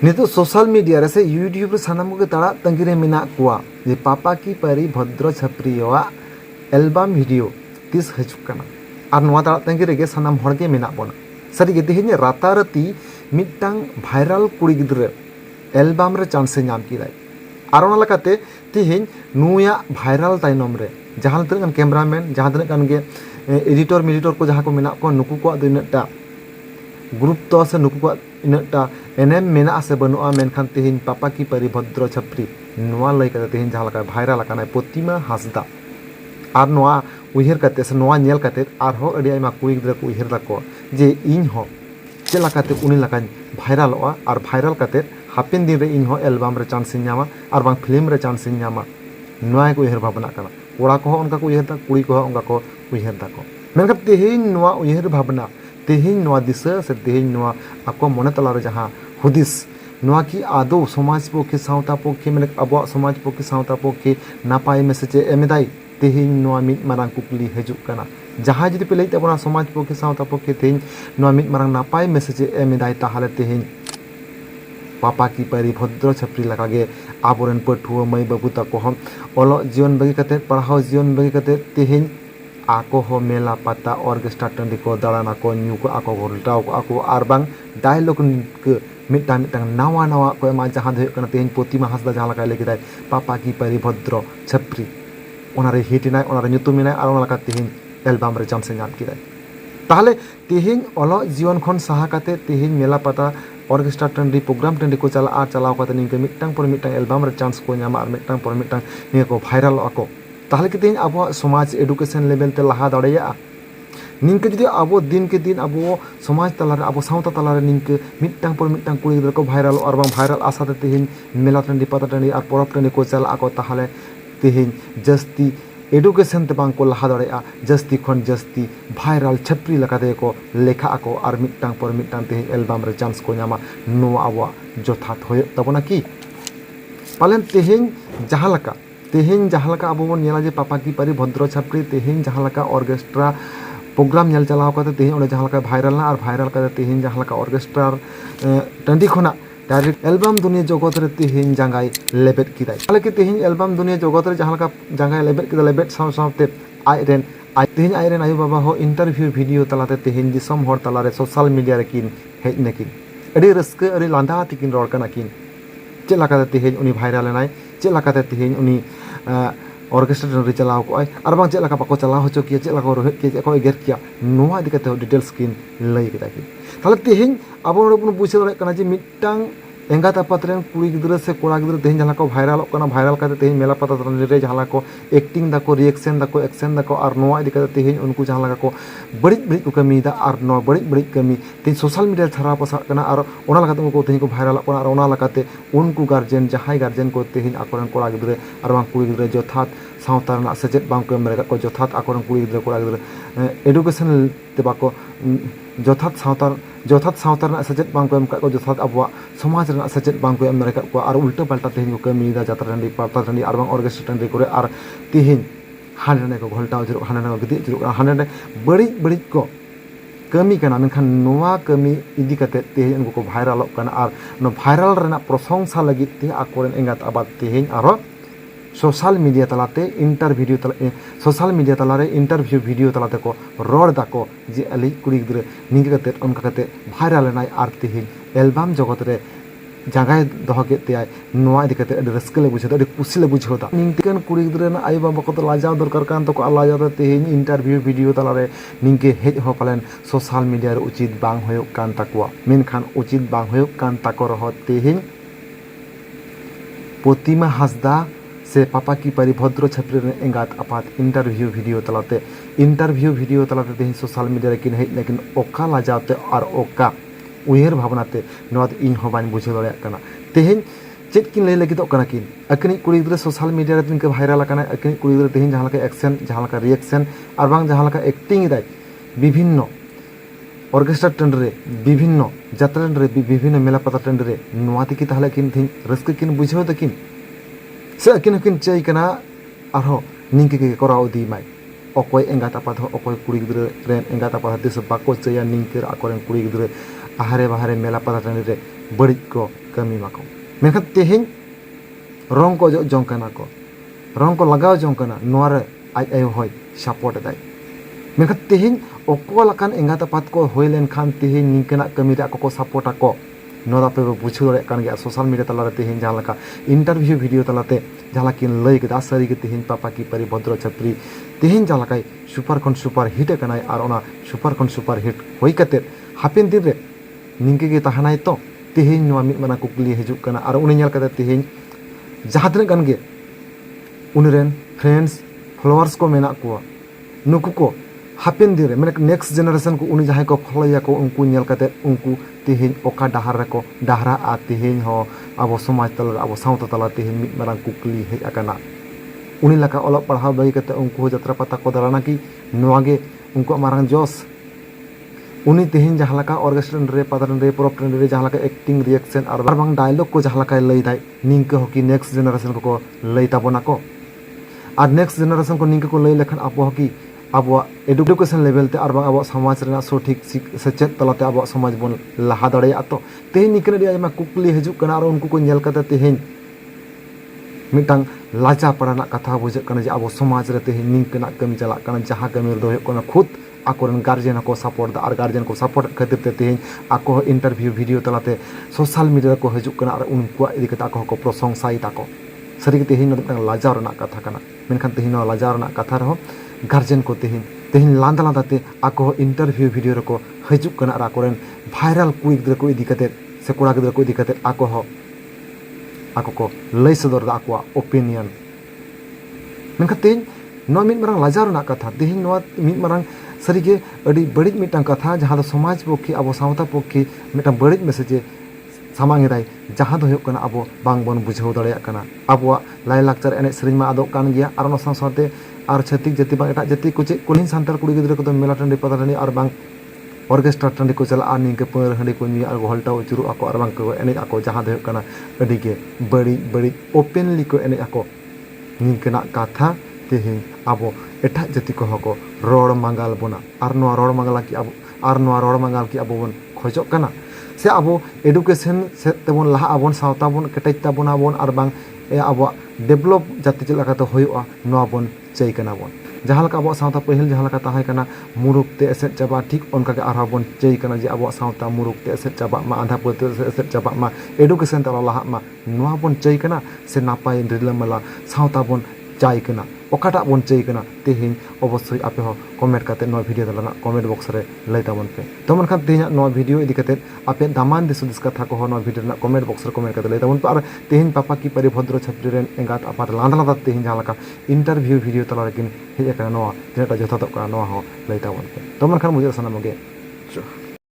नितो social media रे से यूट्यूब रे सानाम को ताड़ा तंगी रे मेना कुआ जे पापा की परी भद्र छपरिया एल्बम वीडियो तीस हजूक कना और नवा ताड़ा तंगी रे सानाम हर के मेना बोना सरी गे तेहेन रातारती मिट्टांग भाइरल कुड़ी गिद्रे एल्बम रे चांस नाम किदाय और ओना लकाते तेहेन नुया भाइरल ताइनम रे जहां तनक कैमरामैन जहां तनक कान गे एडिटर को जहां को मेना को नुकु को इनटा गुरुत्व से नुकु को इनटा एनएम मेना से बनुआ मेनखान तेहेन पापा की परी भद्र छपरी नुआ लई कते तेहेन जहां लका भाइरल लकानाय प्रतिमा हासदा और नुआ उयहर कते से नुआ नेल कते आर हो अडी आइमा कुड़ी गिद्रा को उयहर दाको जे इन हो चे लकाते उनी लकान भाइरलआ और भाइरल कते हापेन दिन रे इन हो एल्बम रे चांस न्यामा और बांग फिल्म रे चांस न्यामा नुआ को उयहर भावना कना कोड़ा को उनका को उयहर दा कुड़ी को उनका को उयहर दाको मेनखान तेहेन नुआ उयहर भावना तेहेन नुआ दिशा से तेहेन नुआ आको मने तलारे जहां हुदिस नुआ की आदो समाज पक्षे सावता पक्षे मेने अब समाज पक्षे सावता पक्षे नापाय मेसेज एमेदाई तेहेन नुआ मिट मारांग कुकली हजूक कना जहां जदि पे लैते बना समाज पक्षे सावता पक्षे तेहेन नुआ मिट मारांग नापाय मेसेज एमेदाई ताहले तेहेन पापा की परी भद्र छपरी लकागे आबोरेन पठुआ मई बाबू तको हम ओलो जीवन बगी कते पढ़ाओ जीवन बगी कते तेहेन आको हो मेला पाता ऑर्केस्ट्रा टंडी को दाड़ाना को न्यू को आको घोलटाव को आको आरबांग डायलॉग के मिटांग नावा नावा को मा जहां दे कना तेहेन प्रतिमा हासदा जहां लका लेकिदाय पापा की परी भद्र छपरी ओनारे हिटिनाय ओनारे nyutuminay आर ओना लका तेहेन एल्बम रे चांस नाम किदाय ताहले तेहेन ओलो जीवन खन साहा कते तेहेन मेला पाता ऑर्केस्ट्रा टंडी प्रोग्राम टंडी को चला आर चलाव कते निके मिटांग पर मिटांग एल्बम रे चांस को नामा आर मिटांग पर मिटांग निके को भाइरल आको ताहले कि तेहेन अब समाज एडुकेशन लेवल ते लहा दाड़ेया निंके जदि अब दिन के दिन अब समाज तलारे अब सावता तलारे निंके मिटांग पर मिटांग कुड़ी गिद्रा को भाइरल और बांग भाइरल आसाते तेहेन मेला टंडी पाता टंडी और परब टंडी को चला आको ताहले तेहेन जस्ती एडुकेशन ते बांग को लहा दाड़ेया जस्ती खन जस्ती भाइरल छपरी लकाते को लेखा आको और मिटांग पर मिटांग तेहेन एल्बम रे चांस को नामा नो आवा जोथात होय तबना की पालन तेहेन जहां लका अब बन नेला जे पापा की परी भद्र छपरी तेहेन जहां लका ऑर्केस्ट्रा प्रोग्राम नेल चलाव कते तेहेन ओने जहां लका भाइरल ना और भाइरल कते तेहेन जहां लका ऑर्केस्ट्रा टंडी खना डायरेक्ट एल्बम दुनिया जगत रे तेहेन जांगाय लेबेट किदाय ताले कि तेहेन एल्बम दुनिया जगत रे जहां लका जांगाय लेबेट किदा लेबेट साव सावते तेहेन आइरेन आयु बाबा हो इंटरव्यू वीडियो तलाते तेहेन दिसम हर तलारे सोशल मीडिया रे किन हेज नकिन अडी रस्क अडी लांदा तिकिन रोड कना किन चे लकाते तेहेन उनी भाइरल नाय चे लकाते तेहेन उनी ऑर्केस्ट्रा रे चलाव को और बांग चे लका बाको चलाव होचो किया चे लका रोहित के को एगर किया नोआ दिकते डिटेल्स किन लई किदा कि ताले तेहेन अब बन बुझे दाड़े कना जे मिटांग एंगात आपात रेन कुड़ी गिद्रा से कोड़ा गिद्रा तेहेन जहां को भाइरल कना भाइरल कते तेहेन मेला पता रे जहां को एक्टिंग दाको रिएक्शन दाको एक्शन दाको और नोआ दिकते तेहेन उनको जहां लगा को बड़ी को कमीदा और नो बड़ी कमी तेहेन सोशल मीडिया छारा पसा कना और ओना लगाते उनको तेहेन को भाइरल कना और ओना लगाते उनको गार्जियन जहां गार्जियन को तेहेन आकोरन कोड़ा गिद्रा और बांग कुड़ी गिद्रा जोथात सावता रना सेचेत बांग को मेरे को जोथात आकोरन कुड़ी गिद्रा कोड़ा गिद्रा एडुकेशन ते बाको जोथात सावता रना सेचेत बांग को एम का को जोथात अबवा समाज रना सेचेत बांग को एम मेरे को और उल्टा पलटा तेहेन को कमीदा जात्रा टंडी पाता टंडी और बांग ऑर्केस्ट्रा टंडी करे और तेहेन हाने को घोलटाव जरो हाने को गिदि जरो हाने बड़ी को कमी कना मेनखान नोआ कमी इदी कते तेहेन उनको भाइरल कना और नो भाइरल रना प्रशंसा लगी ते आकोरेन एंगात आबाद तेहेन आरो सोशल मीडिया तलाते सोशल मीडिया तलारे इंटरव्यू वीडियो तलाते को रोड दाको जे अली कुड़ी गिद्रा निंगे कते उनका कते भाइरल नाय आर तेहेन एल्बम जगत रे जागाय दह के ते नोआ इदी कते अडी रस्क ले बुझे अडी खुशी ले बुझोता निंगतिकन कुड़ी गिद्रा ना आय बाबा को तो लाजाव दरकार कान तो को लाजाव तेहेन इंटरव्यू वीडियो तलारे निंगे हेज हो पालेन सोशल मीडिया रे उचित बांग होयो कान ताकुआ मेनखान उचित बांग होयो कान ताको रह तेहेन प्रतिमा हासदा से पापा की परी भद्र छपरी रे एंगात आपात इंटरव्यू वीडियो तलाते तेहेन सोशल मीडिया रे किन हेज लेकिन ओका लाजावते और ओका उयहर भावनाते नोआ इन हो बान बुझे दाड़े कना तेहेन चेत किन लई लगिदो कना किन अकनी कुड़ी गिद्रा सोशल मीडिया रे तिनके भाइरल कना अकनी कुड़ी गिद्रा तेहेन जहां लका एक्शन जहां लका रिएक्शन और बांग जहां लका एक्टिंग दाय विभिन्न ऑर्केस्ट्रा टंड रे विभिन्न जात्रा रे विभिन्न मेला पता टंड रे नोआ तिकी ताहले किन थिन रस्क किन बुझेव तकिन से अकिन किन चई कना आरो निंके के कराव दी माय अकोय एंगात आपात हो अकोय कुड़ी गिद्रा रेन एंगात आपात दिस बाको चया निंके आकोरेन कुड़ी गिद्रा आहारे बाहारे मेला पता टंडी रे बड़ी को कमी माको मेनखान तेहें रंग को जों कना को रंग को लगाव जों कना नोरे आज आयो होय सपोर्ट दाय मेनखान तेहें अको लकान एंगात आपात को होय लेनखान तेहें निंकना कमी रे आको को सपोर्ट आको नोदा पे बुझाव दाड़े कान गया सोशल मीडिया तलारे तेहें जहाँ लका इंटरव्यू वीडियो तलाते जहाँ किन लई केदा सारी के तेहें पापा की परी भद्र छपरी तेहें जहाँ लकाय सुपर खन सुपर हिट कनाय और ओना सुपर खन सुपर हिट होय कते हापेन दिन रे निंके के तहानाय तो तेहें नोआ मिद माना कुकली हिजुक कना और उनी नेल कते तेहें जहाँ तिनाग गान गे उनरेन फ्रेंड्स फॉलोअर्स को मेना को नुकु को हापेन दिन रे माने नेक्स्ट जनरेशन को उनी जहाँ को फॉलोया को उनको नेल कते उनको तेहें ओका डहार रे को डहारा आ तेहें हो अब समाज तला अब सावता तला तेहें मिद माना कुकली हेज आकाना उनी लका ओलग पढ़ाव बगी कते उनको जत्रा पता को दाराना कि नोआगे उनको मारंग जोश उनी तेहें जहाँ लका ऑर्केस्ट्रा रे पादरन रे प्रोप रे जहाँ लका एक्टिंग रिएक्शन और बारबांग डायलॉग को जहाँ लका लई दाय निंके हो कि नेक्स्ट जनरेशन को लई ताबोना को और नेक्स्ट जनरेशन को निंके को लई लेखन अब हो कि अब एडुकेशन लेवल ते और अब समाज रेना सठिक सेचेत तलाते अब समाज बन लहा दाड़ेया तो तेहें निकने रे आयमा कुकली हिजुक कना और उनको को नेल कते तेहें मिटांग लाजा पड़ाना कथा बुझे कना जे अब समाज रे तेहें निंकना कमी चला कना जहाँ कमी दो कना खुद आकोरन गार्जियन को सपोर्ट दा और गार्जियन को सपोर्ट खातिर ते तेहें आको इंटरव्यू वीडियो तलाते सोशल मीडिया को हिजुक कना और उनको इदी कता को प्रशंसाई ताको सारी के तेहें मिटांग लाजा रना कथा कना मेनखान तेहें लाजा रना कथा रहो गार्जियन को तेहें लांदा लांदाते आको इंटरव्यू वीडियो को हिजुक कना और आकोरन भाइरल कुड़ी गिद्रा को इदी कते से कोड़ा गिद्रा को इदी कते आको को लई सदर दा आको ओपिनियन मेनखान तेहें नो मिद मारंग लाजा रना कथा तेहें नो मिद मारंग सारी के अड़ी बड़ी मिटांग कथा जहाँ समाज पक्षे अब सावता पक्षे मिटांग बड़ी मेसेज सामांग दाय जहाँ दो होकना अब बांग बन बुझाव दाड़ेया कना अब लाई लाकचार एने सेरेंज मा आदोग कान गया और साथ साथे और छत्तीक जाति बांग एटा जाति को चे कुलिन सांताल कुड़ी गिद्रा को मेला टंडी पता टंडी और बांग ऑर्केस्ट्रा टंडी को चला और निंके पर हंडी को नी और घोलटा चुरु आको और बांग को एने आको जहाँ दो होकना अड़ी के बड़ी बड़ी ओपनली को एने आको निंकना कथा तेहें अब एटा जाति को हको रोड मांगाल बोना और नोआ रोड मांगाल की अब और नोआ रोड मांगाल की अब बन खोजोग कना से अब एडुकेशन से तेबन लाहा आबन सावता बन केटेज ताबोना बन और बांग अब डेभलप जाति चला काते होयोआ नोआ बन चई कना बन जहाँ लका अब सावता पहिल जहाँ लका ताहे कना मुरुक ते एसेट चाबा ठीक उनका के आरहा बन चई कना जे अब सावता मुरुक ते एसेट चाबा मा आधा पते एसेट चाबा मा एडुकेशन तला लाहा मा नोआ बन चई कना से नापाय रिलामला सावता बन चाय कना ओकाटा बन चई कना तेहें अवश्य आपे हो कमेंट करते नो वीडियो दलाना कमेंट बॉक्स रे लई ताबन पे तो मनखान तेहें नो वीडियो इदी करते आपे दामान दिस दिस कथा को नो वीडियो ना कमेंट बॉक्स रे कमेंट करते लई ताबन पे और तेहें पापा की परि भद्र छपरी रेन एंगात आपात लांदा लांदा तेहें जहाँ लका इंटरव्यू वीडियो तला लेकिन हेज कना नो जेटा जथा तो कना नो हो लई ताबन पे तो मनखान मुझे सनामगे